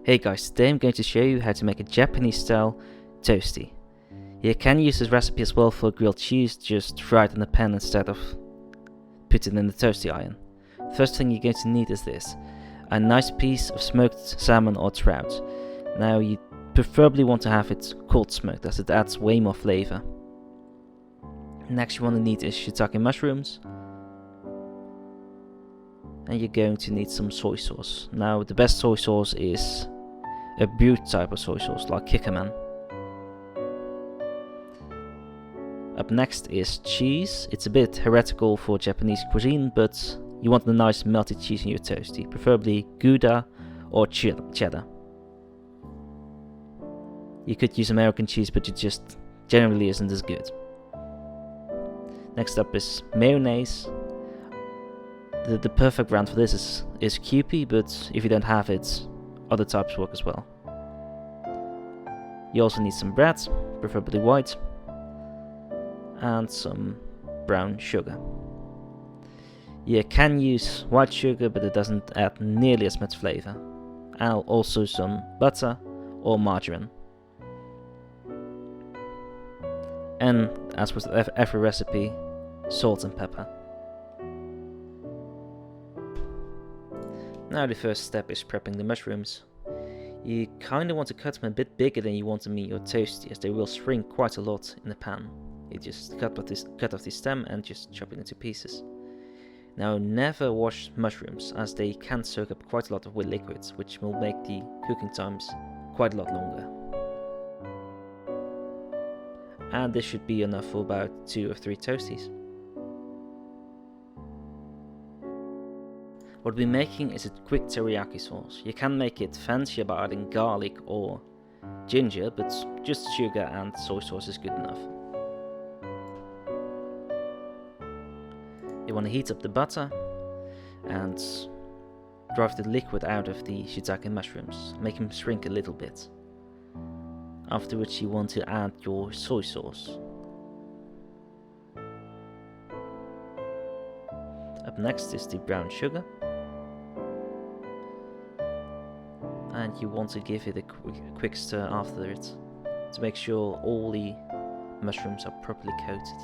Hey guys, today I'm going to show you how to make a Japanese style tosti. You can use this recipe as well for grilled cheese, just fry it in a pan instead of put it in the toasty iron. First thing you're going to need is this, a nice piece of smoked salmon or trout. Now you preferably want to have it cold smoked as it adds way more flavor. Next you want to need is shiitake mushrooms. And you're going to need some soy sauce. Now the best soy sauce is a brewed type of soy sauce like Kikkoman. Up next is cheese. It's a bit heretical for Japanese cuisine, but you want a nice melted cheese in your toasty, preferably Gouda or cheddar. You could use American cheese, but it just generally isn't as good. Next up is mayonnaise. The perfect brand for this is Kewpie, but if you don't have it, other types work as well. You also need some bread, preferably white, and some brown sugar. You can use white sugar, but it doesn't add nearly as much flavor. And also some butter or margarine. And as with every recipe, salt and pepper. Now the first step is prepping the mushrooms. You kinda want to cut them a bit bigger than you want them in your toasty, as they will shrink quite a lot in the pan. You just cut off the stem and just chop it into pieces. Now never wash mushrooms, as they can soak up quite a lot of wet liquids, which will make the cooking times quite a lot longer. And this should be enough for about 2 or 3 toasties. What we're making is a quick teriyaki sauce. You can make it fancier by adding garlic or ginger, but just sugar and soy sauce is good enough. You want to heat up the butter and drive the liquid out of the shiitake mushrooms, make them shrink a little bit. After which you want to add your soy sauce. Up next is the brown sugar. And you want to give it a quick stir after it to make sure all the mushrooms are properly coated.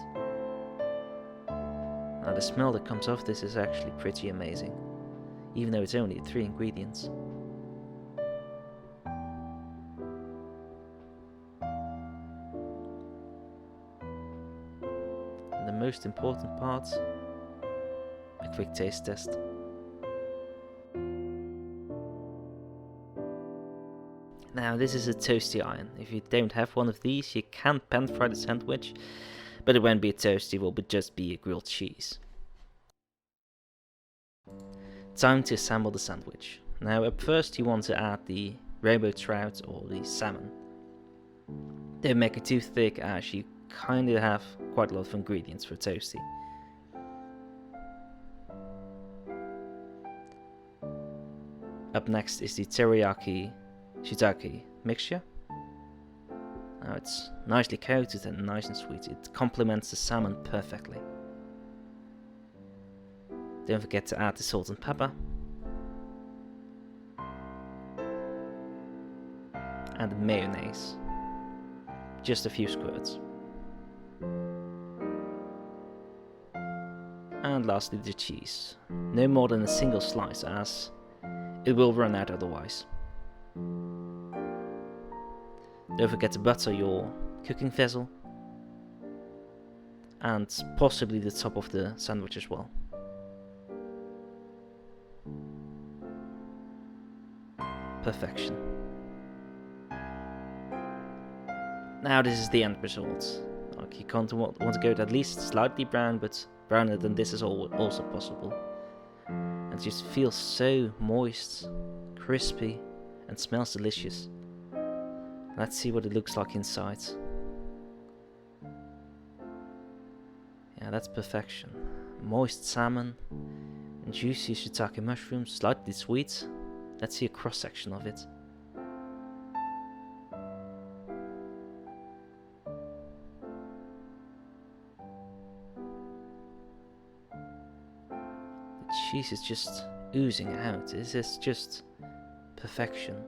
Now the smell that comes off this is actually pretty amazing, even though it's only 3 ingredients. And the most important part, a quick taste test. Now this is a toasty iron. If you don't have one of these, you can pan fry the sandwich, but it won't be a toasty, it will just be a grilled cheese. Time to assemble the sandwich. Now up first you want to add the rainbow trout or the salmon. Don't make it too thick, as you kinda have quite a lot of ingredients for a toasty. Up next is the teriyaki shiitake mixture. Now it's nicely coated and nice and sweet. It complements the salmon perfectly. Don't forget to add the salt and pepper. And the mayonnaise. Just a few squirts. And lastly the cheese. No more than a single slice, as it will run out otherwise. Don't forget to butter your cooking vessel and possibly the top of the sandwich as well. Perfection. Now this is the end result. Like, you can't want to go at least slightly brown, but browner than this is also possible. And it just feels so moist, crispy, and smells delicious. Let's see what it looks like inside. Yeah, that's perfection. Moist salmon and juicy shiitake mushrooms, slightly sweet. Let's see a cross section of it. The cheese is just oozing out. This is just perfection.